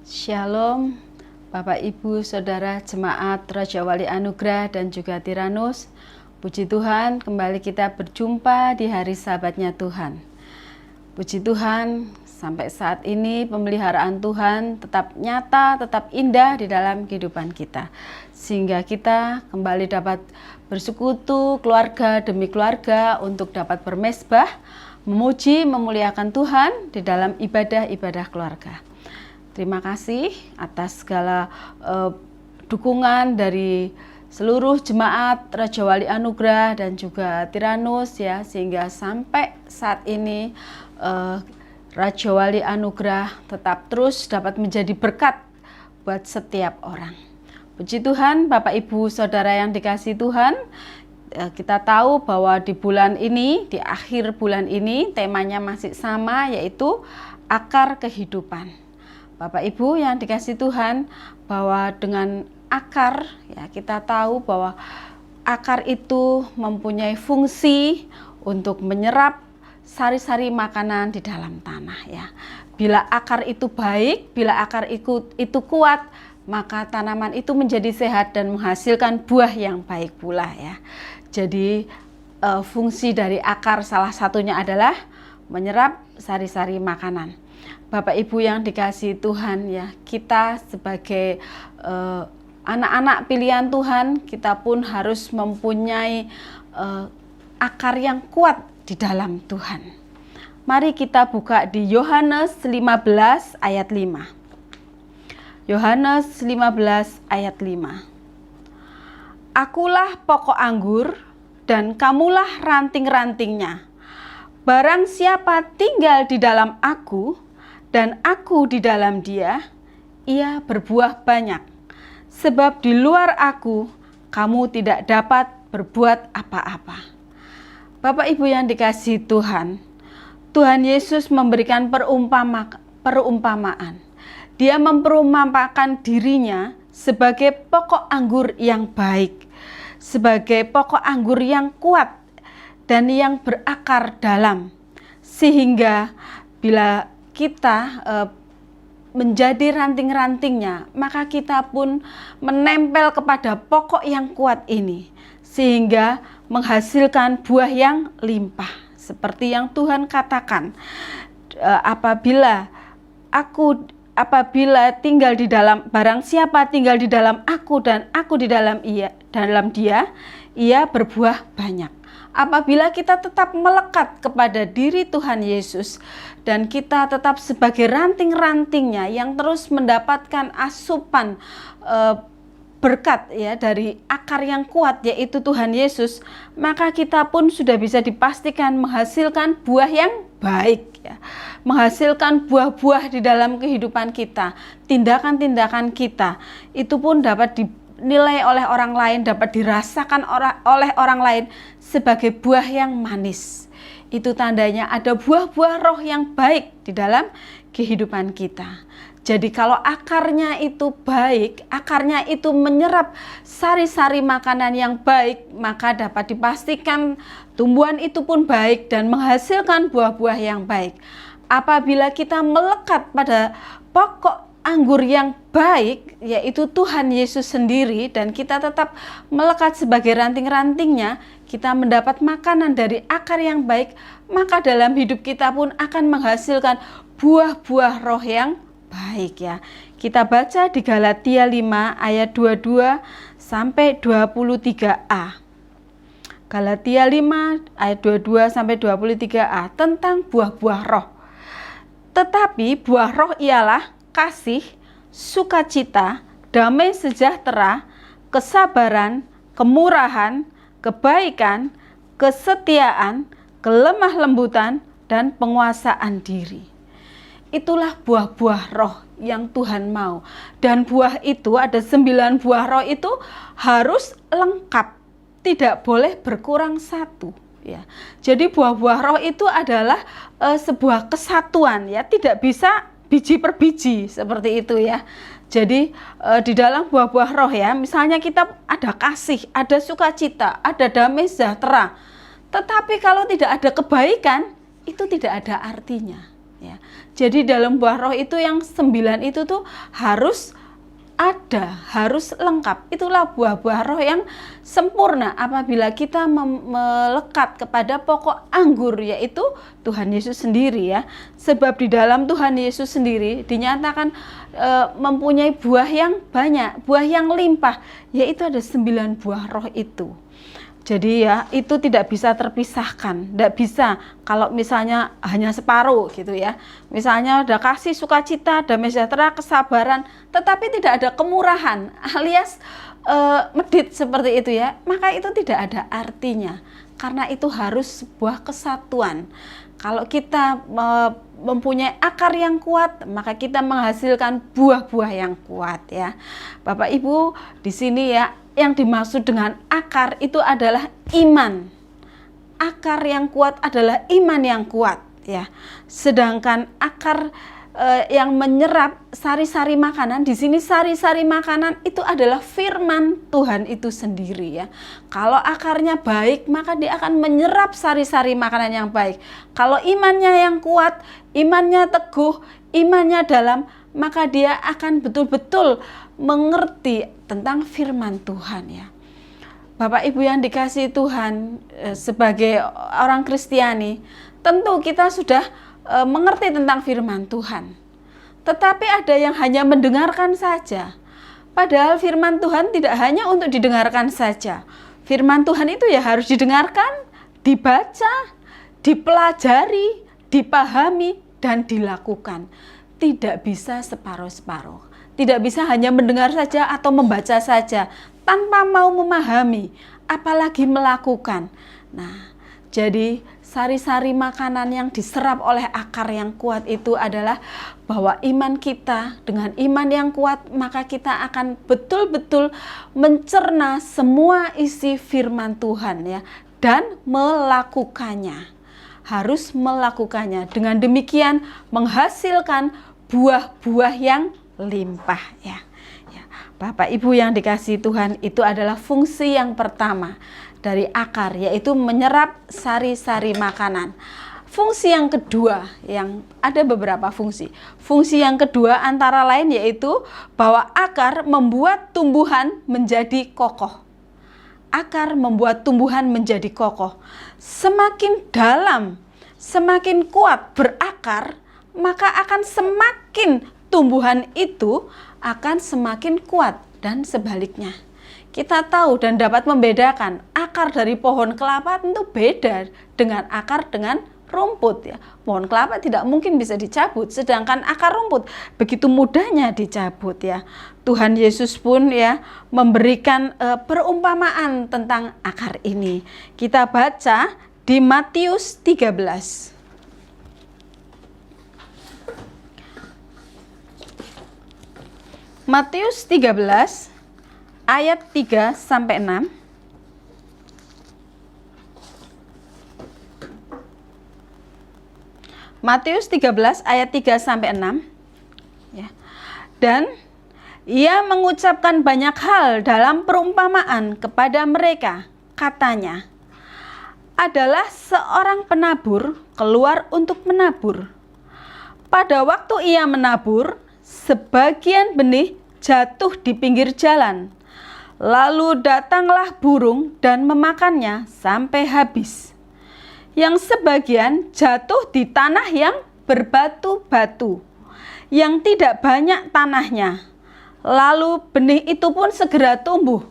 Shalom, Bapak Ibu, Saudara Jemaat Raja Wali Anugerah dan juga Tiranus. Puji Tuhan, kembali kita berjumpa di hari Sabatnya Tuhan. Puji Tuhan, sampai saat ini pemeliharaan Tuhan tetap nyata, tetap indah di dalam kehidupan kita. Sehingga kita kembali dapat bersekutu keluarga demi keluarga untuk dapat bermesbah, memuji, memuliakan Tuhan di dalam ibadah-ibadah keluarga. Terima kasih atas segala dukungan dari seluruh jemaat Raja Wali Anugerah dan juga Tiranus ya, sehingga sampai saat ini Raja Wali Anugerah tetap terus dapat menjadi berkat buat setiap orang. Puji Tuhan, Bapak Ibu Saudara yang dikasihi Tuhan, kita tahu bahwa di bulan ini, di akhir bulan ini temanya masih sama, yaitu akar kehidupan. Bapak Ibu yang dikasihi Tuhan, bahwa dengan akar ya kita tahu bahwa akar itu mempunyai fungsi untuk menyerap sari-sari makanan di dalam tanah ya. Bila akar itu baik, bila akar itu kuat, maka tanaman itu menjadi sehat dan menghasilkan buah yang baik pula ya. Jadi fungsi dari akar salah satunya adalah menyerap sari-sari makanan. Bapak Ibu yang dikasihi Tuhan ya, kita sebagai anak-anak pilihan Tuhan, kita pun harus mempunyai akar yang kuat di dalam Tuhan. Mari kita buka di Yohanes 15 ayat 5. Yohanes 15 ayat 5. Akulah pokok anggur dan kamulah ranting-rantingnya. Barang siapa tinggal di dalam aku dan aku di dalam dia, ia berbuah banyak. Sebab di luar aku, kamu tidak dapat berbuat apa-apa. Bapak Ibu yang dikasihi Tuhan, Tuhan Yesus memberikan perumpamaan. Dia memperumpamakan dirinya sebagai pokok anggur yang baik, sebagai pokok anggur yang kuat dan yang berakar dalam. Sehingga bila kita menjadi ranting-rantingnya, maka kita pun menempel kepada pokok yang kuat ini, sehingga menghasilkan buah yang limpah. Seperti yang Tuhan katakan, apabila tinggal di dalam, barang siapa tinggal di dalam aku dan aku di dalam dia, ia berbuah banyak. Apabila kita tetap melekat kepada diri Tuhan Yesus dan kita tetap sebagai ranting-rantingnya yang terus mendapatkan asupan berkat ya dari akar yang kuat, yaitu Tuhan Yesus, maka kita pun sudah bisa dipastikan menghasilkan buah yang baik ya. Menghasilkan buah-buah di dalam kehidupan kita. Tindakan-tindakan kita itu pun dapat dinilai oleh orang lain, dapat dirasakan oleh orang lain sebagai buah yang manis. Itu tandanya ada buah-buah roh yang baik di dalam kehidupan kita. Jadi kalau akarnya itu baik, akarnya itu menyerap sari-sari makanan yang baik, maka dapat dipastikan tumbuhan itu pun baik dan menghasilkan buah-buah yang baik. Apabila kita melekat pada pokok anggur yang baik, yaitu Tuhan Yesus sendiri, dan kita tetap melekat sebagai ranting-rantingnya, kita mendapat makanan dari akar yang baik, maka dalam hidup kita pun akan menghasilkan buah-buah roh yang baik ya. Kita baca di Galatia 5 ayat 22 sampai 23a. Galatia 5 ayat 22 sampai 23a tentang buah-buah roh. Tetapi buah roh ialah kasih, sukacita, damai sejahtera, kesabaran, kemurahan, kebaikan, kesetiaan, kelemah lembutan, dan penguasaan diri. Itulah buah-buah roh yang Tuhan mau. Dan buah itu, ada 9 buah roh itu harus lengkap, tidak boleh berkurang satu. Ya. Jadi buah-buah roh itu adalah sebuah kesatuan, ya, tidak bisa biji per biji seperti itu ya. Jadi di dalam buah-buah roh ya, misalnya kita ada kasih, ada sukacita, ada damai sejahtera. Tetapi kalau tidak ada kebaikan, itu tidak ada artinya. ya. Jadi dalam buah roh itu yang 9 itu tuh harus ada, harus lengkap. Itulah buah-buah roh yang sempurna apabila kita melekat kepada pokok anggur, yaitu Tuhan Yesus sendiri ya. Sebab di dalam Tuhan Yesus sendiri dinyatakan mempunyai buah yang banyak, buah yang limpah, yaitu ada 9 buah roh itu. Jadi ya itu tidak bisa terpisahkan, tidak bisa kalau misalnya hanya separuh gitu ya. Misalnya ada kasih, sukacita, damai sejahtera, kesabaran, tetapi tidak ada kemurahan alias medit seperti itu ya, maka itu tidak ada artinya. Karena itu harus sebuah kesatuan. Kalau kita mempunyai akar yang kuat, maka kita menghasilkan buah-buah yang kuat ya. Bapak Ibu, di sini ya yang dimaksud dengan akar itu adalah iman. Akar yang kuat adalah iman yang kuat ya. Sedangkan akar yang menyerap sari-sari makanan, di sini sari-sari makanan itu adalah firman Tuhan itu sendiri ya. Kalau akarnya baik, maka dia akan menyerap sari-sari makanan yang baik. Kalau imannya yang kuat, imannya teguh, imannya dalam, maka dia akan betul-betul mengerti tentang firman Tuhan ya. Bapak Ibu yang dikasihi Tuhan, sebagai orang Kristiani, tentu kita sudah mengerti tentang firman Tuhan. Tetapi ada yang hanya mendengarkan saja. Padahal firman Tuhan tidak hanya untuk didengarkan saja. Firman Tuhan itu ya harus didengarkan, dibaca, dipelajari, dipahami, dan dilakukan. Tidak bisa separuh-separuh. Tidak bisa hanya mendengar saja atau membaca saja tanpa mau memahami, apalagi melakukan. Nah, jadi sari-sari makanan yang diserap oleh akar yang kuat itu adalah bahwa iman kita, dengan iman yang kuat maka kita akan betul-betul mencerna semua isi firman Tuhan ya, dan melakukannya. Harus melakukannya. Dengan demikian menghasilkan buah-buah yang limpah ya. Bapak Ibu yang dikasihi Tuhan, itu adalah fungsi yang pertama dari akar, yaitu menyerap sari-sari makanan. Fungsi yang kedua, yang ada beberapa fungsi. Fungsi yang kedua antara lain yaitu bahwa akar membuat tumbuhan menjadi kokoh. Akar membuat tumbuhan menjadi kokoh. Semakin dalam, semakin kuat berakar, maka akan semakin tumbuhan itu akan semakin kuat, dan sebaliknya. Kita tahu dan dapat membedakan akar dari pohon kelapa tentu beda dengan akar dengan rumput ya. Pohon kelapa tidak mungkin bisa dicabut, sedangkan akar rumput begitu mudahnya dicabut ya. Tuhan Yesus pun ya memberikan perumpamaan tentang akar ini. Kita baca di Matius 13. Matius 13 ayat 3 sampai 6. Matius 13 ayat 3 sampai 6. Ya. Dan ia mengucapkan banyak hal dalam perumpamaan kepada mereka. Katanya, adalah seorang penabur keluar untuk menabur. Pada waktu ia menabur, sebagian benih jatuh di pinggir jalan. Lalu datanglah burung dan memakannya sampai habis. Yang sebagian jatuh di tanah yang berbatu-batu, yang tidak banyak tanahnya. Lalu benih itu pun segera tumbuh,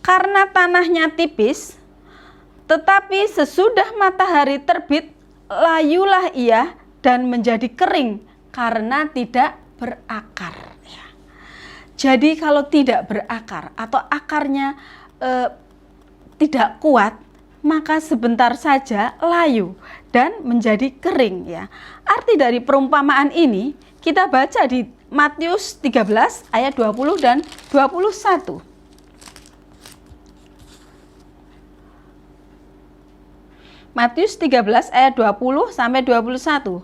karena tanahnya tipis. Tetapi sesudah matahari terbit, layulah ia dan menjadi kering, karena tidak berakar ya. Jadi kalau tidak berakar atau akarnya tidak kuat, maka sebentar saja layu dan menjadi kering ya. Arti dari perumpamaan ini kita baca di Matius 13 ayat 20 dan 21. Matius 13 ayat 20 sampai 21.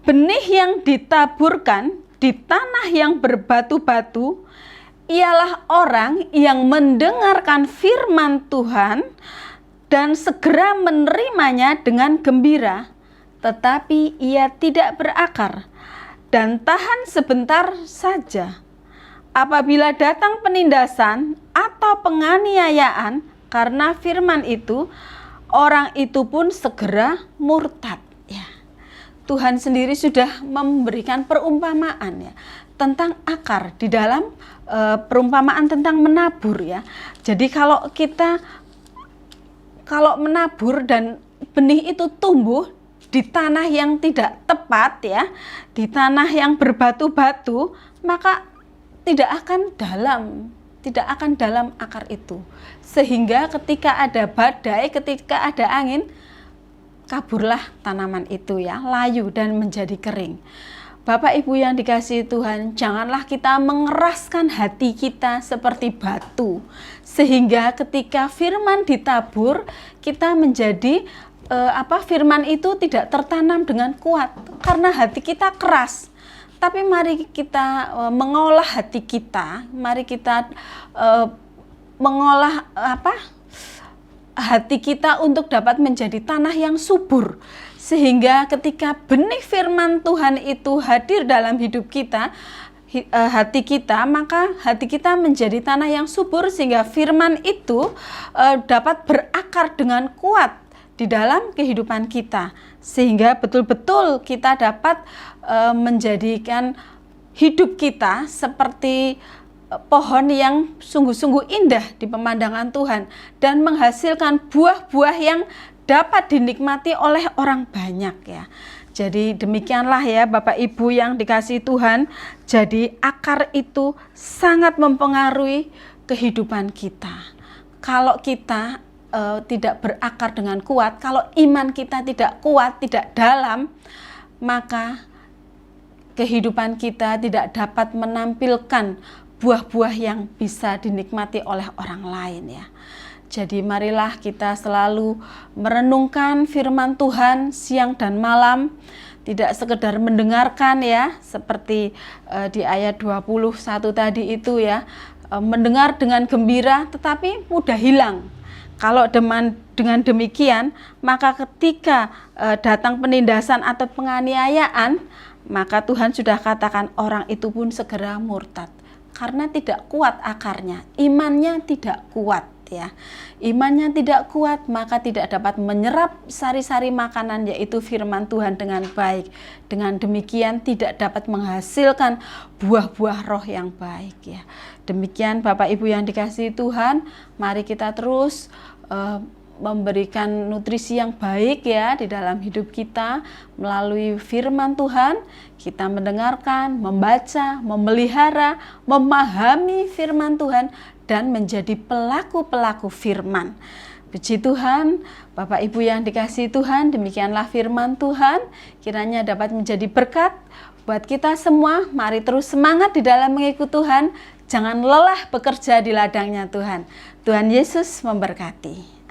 Benih yang ditaburkan di tanah yang berbatu-batu ialah orang yang mendengarkan firman Tuhan dan segera menerimanya dengan gembira, tetapi ia tidak berakar dan tahan sebentar saja. Apabila datang penindasan atau penganiayaan karena firman itu, orang itu pun segera murtad. Ya. Tuhan sendiri sudah memberikan perumpamaan ya tentang akar di dalam perumpamaan tentang menabur ya. Jadi kalau menabur dan benih itu tumbuh di tanah yang tidak tepat ya, di tanah yang berbatu-batu, maka tidak akan dalam akar itu. Sehingga ketika ada badai, ketika ada angin, kaburlah tanaman itu ya, layu dan menjadi kering. Bapak Ibu yang dikasihi Tuhan, janganlah kita mengeraskan hati kita seperti batu, sehingga ketika firman ditabur, kita menjadi firman itu tidak tertanam dengan kuat karena hati kita keras. Tapi mari kita mengolah hati kita, mari kita mengolah hati kita untuk dapat menjadi tanah yang subur. Sehingga ketika benih firman Tuhan itu hadir dalam hidup kita, maka hati kita menjadi tanah yang subur sehingga firman itu dapat berakar dengan kuat di dalam kehidupan kita. Sehingga betul-betul kita dapat menjadikan hidup kita seperti pohon yang sungguh-sungguh indah di pemandangan Tuhan dan menghasilkan buah-buah yang dapat dinikmati oleh orang banyak ya. Jadi demikianlah ya Bapak Ibu yang dikasihi Tuhan. Jadi akar itu sangat mempengaruhi kehidupan kita. Kalau kita tidak berakar dengan kuat, kalau iman kita tidak kuat, tidak dalam, maka kehidupan kita tidak dapat menampilkan buah-buah yang bisa dinikmati oleh orang lain ya. Jadi marilah kita selalu merenungkan firman Tuhan siang dan malam, tidak sekedar mendengarkan ya, seperti di ayat 21 tadi itu ya, mendengar dengan gembira tetapi mudah hilang. Kalau dengan demikian, maka ketika datang penindasan atau penganiayaan, maka Tuhan sudah katakan orang itu pun segera murtad. Karena tidak kuat akarnya, imannya tidak kuat ya. Imannya tidak kuat, maka tidak dapat menyerap sari-sari makanan yaitu firman Tuhan dengan baik. Dengan demikian tidak dapat menghasilkan buah-buah roh yang baik ya. Demikian Bapak Ibu yang dikasihi Tuhan, mari kita terus memberikan nutrisi yang baik ya di dalam hidup kita melalui firman Tuhan. Kita mendengarkan, membaca, memelihara, memahami firman Tuhan dan menjadi pelaku-pelaku firman. Puji Tuhan, Bapak Ibu yang dikasihi Tuhan, demikianlah firman Tuhan, kiranya dapat menjadi berkat buat kita semua. Mari terus semangat di dalam mengikuti Tuhan, jangan lelah bekerja di ladangnya Tuhan. Tuhan Yesus memberkati.